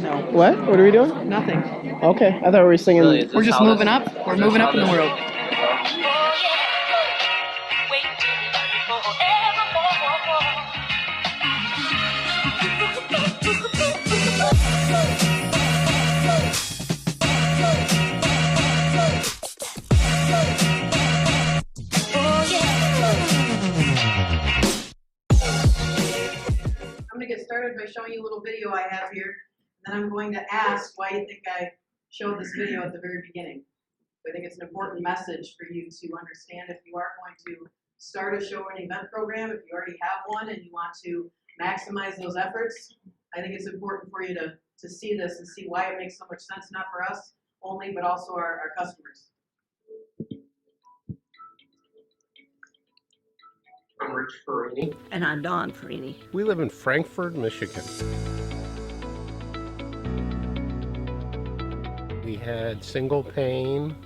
No, What? What are we doing? nothing. Okay, I thought we were singing. Really, is We're this just how moving this- up. We're is this moving how up in the this- world. I'm going to get started by showing you a little video I have here. Then I'm going to ask why you think I showed this video at the very beginning. I think it's an important message for you to understand if you are going to start a show or an event program, if you already have one and you want to maximize those efforts. I think it's important for you to see this and see why it makes so much sense, not for us only, but also our customers. I'm Rich Farini. And I'm Dawn Farini. We live in Frankfort, Michigan. We had single pane,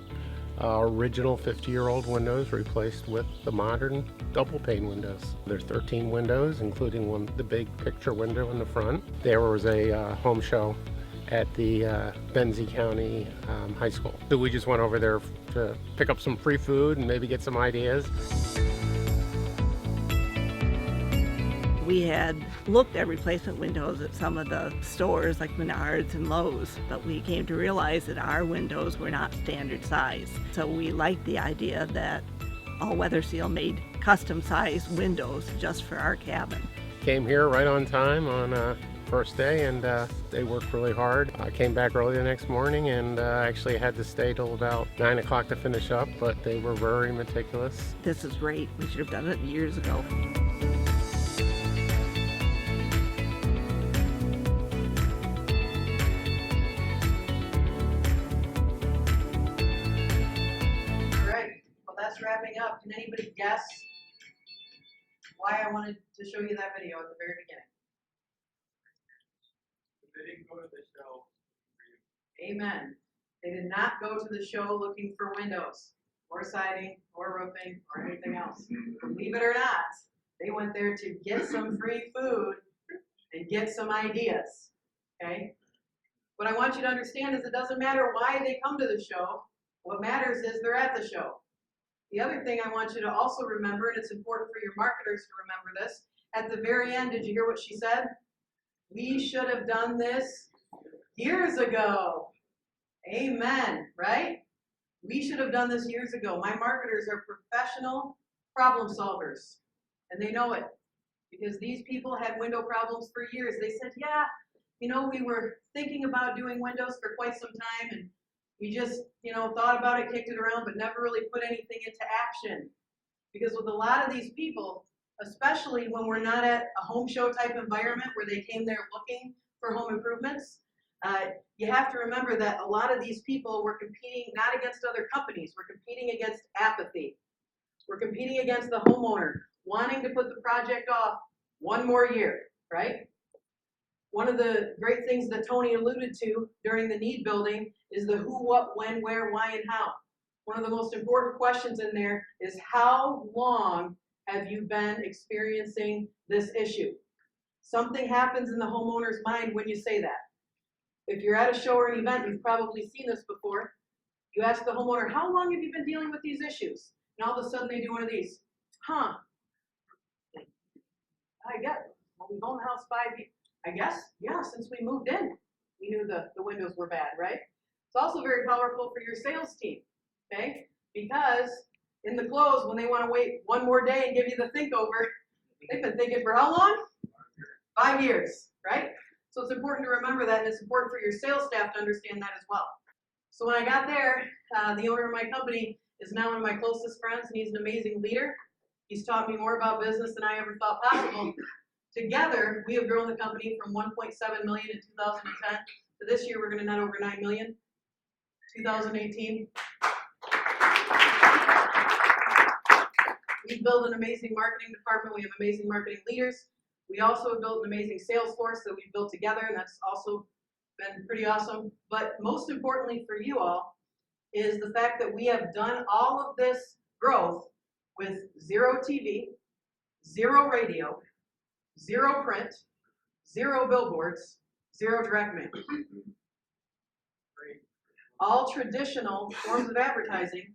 original 50-year-old windows replaced with the modern double pane windows. There's 13 windows, including the big picture window in the front. There was a home show at the Benzie County High School. So we just went over there to pick up some free food and maybe get some ideas. We had looked at replacement windows at some of the stores like Menards and Lowe's, but we came to realize that our windows were not standard size. So we liked the idea that All Weather Seal made custom sized windows just for our cabin. Came here right on time on first day, and they worked really hard. I came back early the next morning and actually had to stay till about 9 o'clock to finish up, but they were very meticulous. This is great. We should have done it years ago. That's wrapping up. Can anybody guess why I wanted to show you that video at the very beginning? They didn't go to the show. Amen. They did not go to the show looking for windows or siding or roofing or anything else. Believe it or not, they went there to get some free food and get some ideas. Okay? What I want you to understand is it doesn't matter why they come to the show. What matters is they're at the show. The other thing I want you to also remember, and it's important for your marketers to remember this, at the very end, did you hear what she said? We should have done this years ago. Amen, right? We should have done this years ago. My marketers are professional problem solvers, and they know it because these people had window problems for years. They said, yeah, you know, we were thinking about doing windows for quite some time, and we just, thought about it, kicked it around, but never really put anything into action. Because with a lot of these people, especially when we're not at a home show type environment where they came there looking for home improvements, you have to remember that a lot of these people were competing not against other companies, we're competing against apathy. We're competing against the homeowner wanting to put the project off one more year, right? One of the great things that Tony alluded to during the need building is the who, what, when, where, why, and how. One of the most important questions in there is how long have you been experiencing this issue? Something happens in the homeowner's mind when you say that. If you're at a show or an event, you've probably seen this before. You ask the homeowner, how long have you been dealing with these issues? And all of a sudden they do one of these. I get it. Well, we've owned the house 5 years. I guess, yeah, since we moved in, we knew the windows were bad, right? It's also very powerful for your sales team, okay? Because in the close, when they want to wait one more day and give you the think over, they've been thinking for how long? 5 years, right? So it's important to remember that, and it's important for your sales staff to understand that as well. So when I got there, the owner of my company is now one of my closest friends, and he's an amazing leader. He's taught me more about business than I ever thought possible. Together, we have grown the company from 1.7 million in 2010 to this year we're going to net over 9 million. 2018. We've built an amazing marketing department. We have amazing marketing leaders. We also have built an amazing sales force that we've built together, and that's also been pretty awesome. But most importantly for you all is the fact that we have done all of this growth with 0 TV, 0 radio, 0 print, 0 billboards, Zero direct mail. All traditional forms of advertising.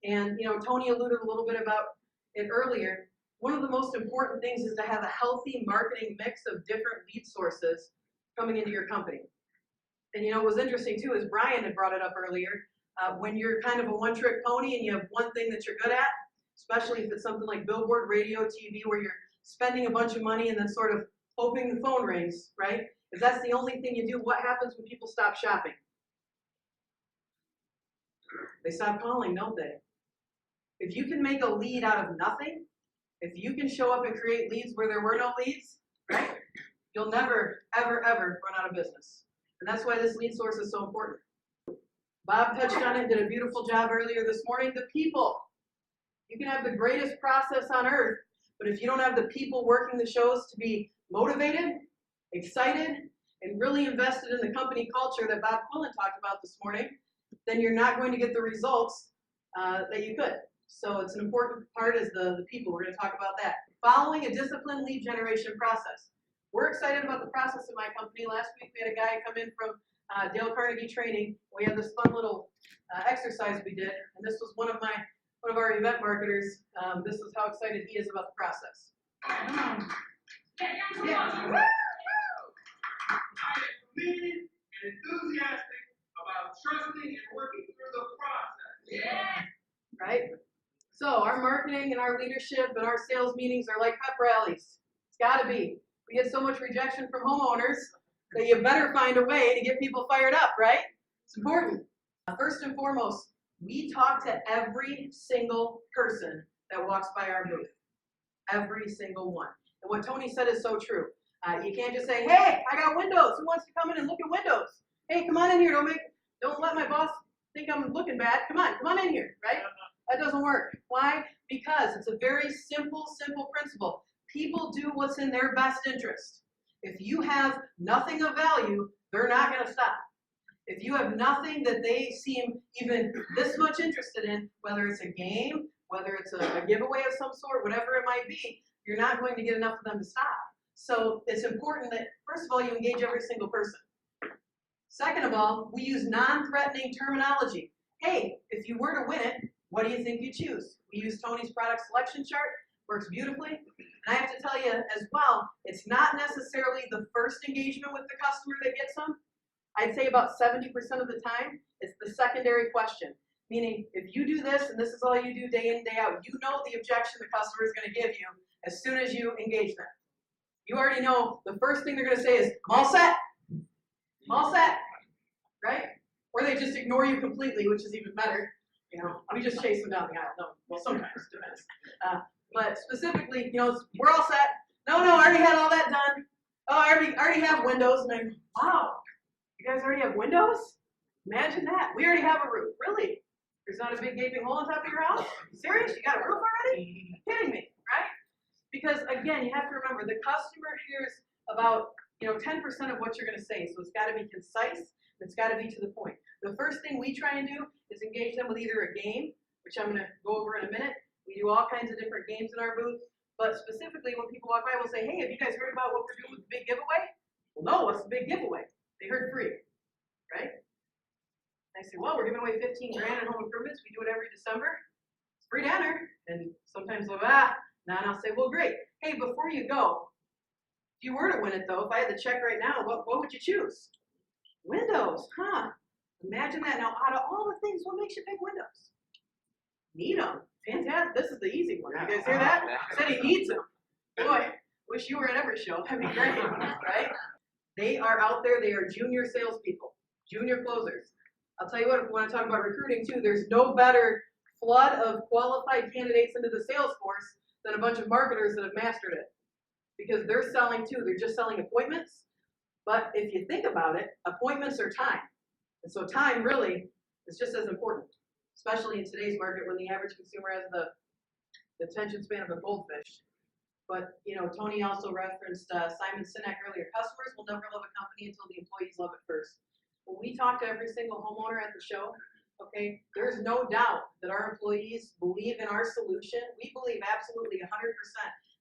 And Tony alluded a little bit about it earlier. One of the most important things is to have a healthy marketing mix of different lead sources coming into your company. And what was interesting too is Brian had brought it up earlier. When you're kind of a one-trick pony and you have one thing that you're good at, especially if it's something like billboard, radio, TV, where you're spending a bunch of money and then sort of hoping the phone rings, right? If that's the only thing you do, what happens when people stop shopping? They stop calling, don't they? If you can make a lead out of nothing, if you can show up and create leads where there were no leads, right? You'll never, ever, ever run out of business. And that's why this lead source is so important. Bob touched on it, did a beautiful job earlier this morning. The people. You can have the greatest process on earth, but if you don't have the people working the shows to be motivated, excited, and really invested in the company culture that Bob Quillen talked about this morning, then you're not going to get the results that you could. So it's an important part is the people. We're going to talk about that. Following a disciplined lead generation process. We're excited about the process in my company. Last week we had a guy come in from Dale Carnegie training. We had this fun little exercise we did, and this was one of our event marketers. This is how excited he is about the process. I am committed and enthusiastic about trusting and working through the process. Yeah. Right? So our marketing and our leadership and our sales meetings are like pep rallies. It's got to be. We get so much rejection from homeowners that you better find a way to get people fired up, right? It's important. First and foremost, we talk to every single person that walks by our booth. Every single one. And what Tony said is so true. You can't just say, hey, I got windows. Who wants to come in and look at windows? Hey, come on in here. Don't let my boss think I'm looking bad. Come on in here, right? That doesn't work. Why? Because it's a very simple principle. People do what's in their best interest. If you have nothing of value, they're not going to stop. If you have nothing that they seem even this much interested in, whether it's a game, whether it's a giveaway of some sort, whatever it might be, you're not going to get enough of them to stop. So it's important that, first of all, you engage every single person. Second of all, we use non-threatening terminology. Hey, if you were to win it, what do you think you choose? We use Tony's product selection chart, works beautifully. And I have to tell you as well, it's not necessarily the first engagement with the customer that gets them. I'd say about 70% of the time, it's the secondary question. Meaning, if you do this and this is all you do day in, day out, you know the objection the customer is going to give you as soon as you engage them. You already know the first thing they're going to say is, I'm all set. I'm all set. Right? Or they just ignore you completely, which is even better. We just chase them down the aisle. No, well, sometimes, depends. But specifically, we're all set. No, I already had all that done. Oh, I already have windows. And I'm, wow, you guys already have windows? Imagine that. We already have a roof. Really? There's not a big gaping hole on top of your house? Serious? You got a roof already? You're kidding me, right? Because again, you have to remember the customer hears about 10% of what you're going to say. So it's got to be concise. It's got to be to the point. The first thing we try and do is engage them with either a game, which I'm going to go over in a minute. We do all kinds of different games in our booth. But specifically, when people walk by, we'll say, hey, have you guys heard about what we're doing with the big giveaway? Well, no, what's the big giveaway? They heard free, right? I say, well, we're giving away 15 grand in home improvements. We do it every December. It's free dinner. And sometimes they'll go, and I'll say, well, great. Hey, before you go, if you were to win it, though, if I had to check right now, what would you choose? Windows, huh? Imagine that. Now, out of all the things, what makes you pick windows? Need them. Fantastic. This is the easy one. You guys hear that? Said he needs them. Boy, wish you were at every show. That'd be great, right? They are out there. They are junior salespeople, junior closers. I'll tell you what, if we want to talk about recruiting too, there's no better flood of qualified candidates into the sales force than a bunch of marketers that have mastered it. Because they're selling too. They're just selling appointments. But if you think about it, appointments are time. And so time really is just as important, especially in today's market when the average consumer has the attention span of a goldfish. But, Tony also referenced Simon Sinek earlier. Customers will never love a company until the employees love it first. When we talk to every single homeowner at the show, okay, there's no doubt that our employees believe in our solution. We believe absolutely 100%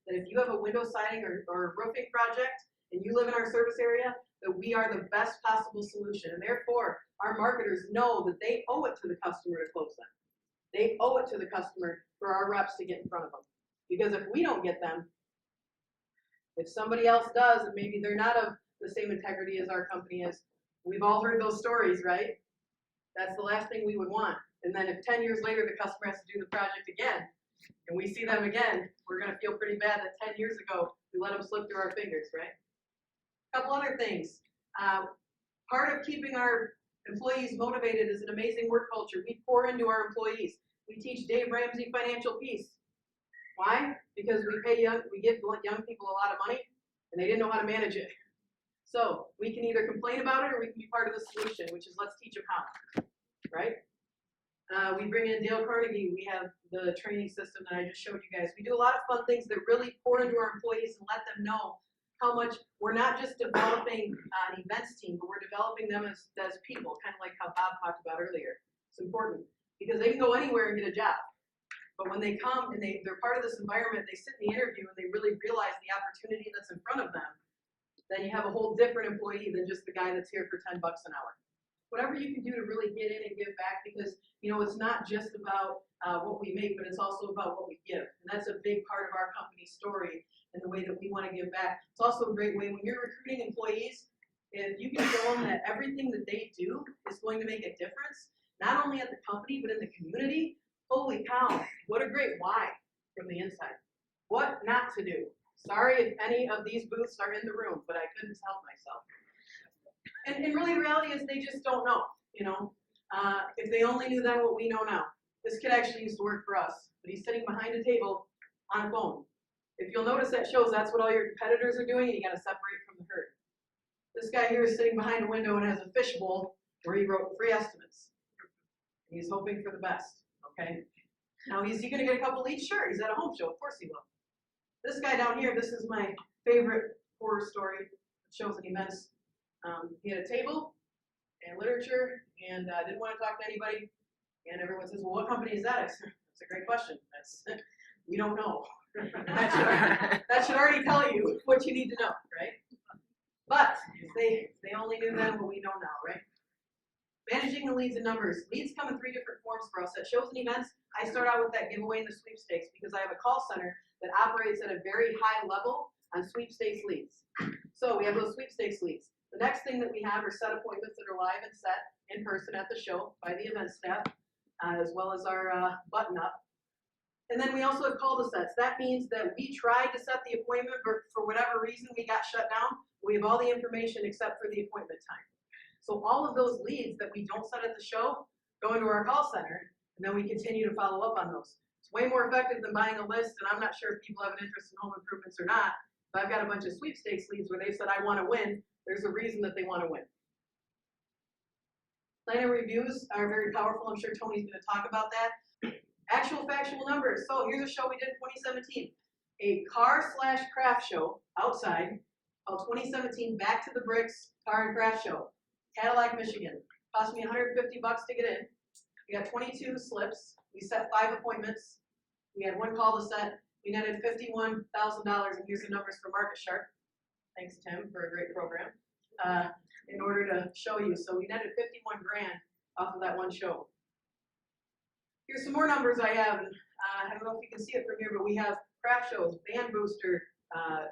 that if you have a window siding or roofing project and you live in our service area, that we are the best possible solution. And therefore, our marketers know that they owe it to the customer to close them. They owe it to the customer for our reps to get in front of them. Because if we don't get them, if somebody else does, and maybe they're not of the same integrity as our company is, we've all heard those stories, right? That's the last thing we would want. And then if 10 years later the customer has to do the project again, and we see them again, we're gonna feel pretty bad that 10 years ago we let them slip through our fingers, right? A couple other things. Part of keeping our employees motivated is an amazing work culture. We pour into our employees. We teach Dave Ramsey financial peace. Why? Because we give young people a lot of money and they didn't know how to manage it. So we can either complain about it or we can be part of the solution, which is let's teach them how, right? We bring in Dale Carnegie. We have the training system that I just showed you guys. We do a lot of fun things that really pour into our employees and let them know how much we're not just developing an events team, but we're developing them as people, kind of like how Bob talked about earlier. It's important because they can go anywhere and get a job. But when they come and they're part of this environment, they sit in the interview and they really realize the opportunity that's in front of them, then you have a whole different employee than just the guy that's here for $10 an hour. Whatever you can do to really get in and give back, because it's not just about what we make, but it's also about what we give. And that's a big part of our company story and the way that we want to give back. It's also a great way when you're recruiting employees, if you can show them that everything that they do is going to make a difference, not only at the company, but in the community. Holy cow, what a great why from the inside. What not to do. Sorry if any of these booths are in the room, but I couldn't help myself. And really the reality is they just don't know, if they only knew then what we know now. This kid actually used to work for us, but he's sitting behind a table on a phone. If you'll notice that shows that's what all your competitors are doing and you gotta separate from the herd. This guy here is sitting behind a window and has a fishbowl where he wrote free estimates. He's hoping for the best. Okay. Now, is he going to get a couple leads? Sure. He's at a home show. Of course he will. This guy down here, this is my favorite horror story. It shows an events. He had a table and literature and didn't want to talk to anybody. And everyone says, well, what company is that? I said, that's a great question. We don't know. that should already tell you what you need to know, right? But they only knew then what we know now, right? Managing the leads and numbers. Leads come in 3 different forms for us. At shows and events, I start out with that giveaway and the sweepstakes because I have a call center that operates at a very high level on sweepstakes leads. So we have those sweepstakes leads. The next thing that we have are set appointments that are live and set in person at the show by the event staff, as well as our button up. And then we also have call-to-sets. That means that we tried to set the appointment, but for whatever reason we got shut down. We have all the information except for the appointment time. So all of those leads that we don't set at the show go into our call center, and then we continue to follow up on those. It's way more effective than buying a list, and I'm not sure if people have an interest in home improvements or not, but I've got a bunch of sweepstakes leads where they've said, I want to win. There's a reason that they want to win. Planner reviews are very powerful. I'm sure Tony's going to talk about that. Actual factual numbers. So here's a show we did in 2017. A car/craft show outside called 2017 Back to the Bricks Car and Craft Show. Cadillac, Michigan. Cost me $150 to get in. We got 22 slips. We set 5 appointments. We had 1 call to set. We netted $51,000, and here's the numbers for Market Shark. Thanks, Tim, for a great program. In order to show you, so we netted 51 grand off of that 1 show. Here's some more numbers I have. And, I don't know if you can see it from here, but we have craft shows, band booster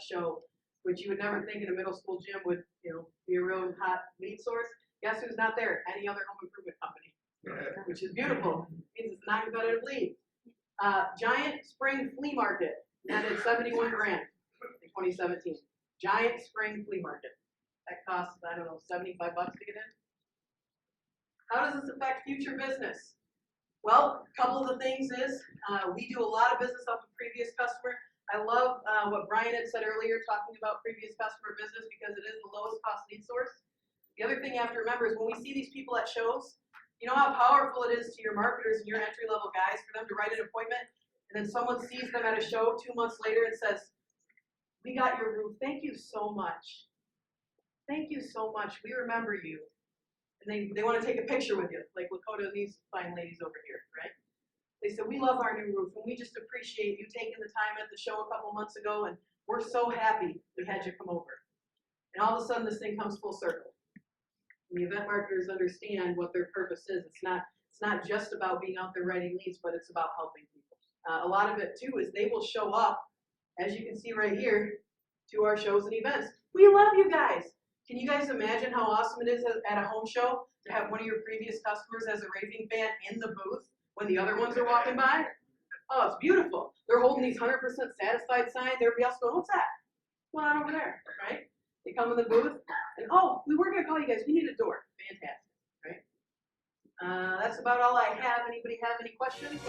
show, which you would never think in a middle school gym would, be a real hot lead source. Guess who's not there? Any other home improvement company, which is beautiful. It means it's a non-competitive lead. Giant Spring Flea Market netted 71 grand in 2017. Giant Spring Flea Market. That costs, I don't know, $75 to get in. How does this affect future business? Well, a couple of the things is we do a lot of business off of previous customer. I love what Brian had said earlier, talking about previous customer business because it is the lowest cost lead source. The other thing you have to remember is when we see these people at shows, you know how powerful it is to your marketers and your entry-level guys for them to write an appointment, and then someone sees them at a show 2 months later and says, we got your roof, thank you so much. Thank you so much, we remember you. And they want to take a picture with you, like Lakota and these fine ladies over here, right? They said, we love our new roof, and we just appreciate you taking the time at the show a couple months ago, and we're so happy we had you come over. And all of a sudden, this thing comes full circle. And the event marketers understand what their purpose is. It's not just about being out there writing leads, but it's about helping people. A lot of it too is they will show up, as you can see right here, to our shows and events. We love you guys. Can you guys imagine how awesome it is at a home show to have one of your previous customers as a raving fan in the booth when the other ones are walking by? Oh, it's beautiful. They're holding these 100% satisfied signs. Everybody else going, what's that? What's going on over there, right? They come in the booth and, oh, we were going to call you guys. We need a door. Fantastic, right? That's about all I have. Anybody have any questions?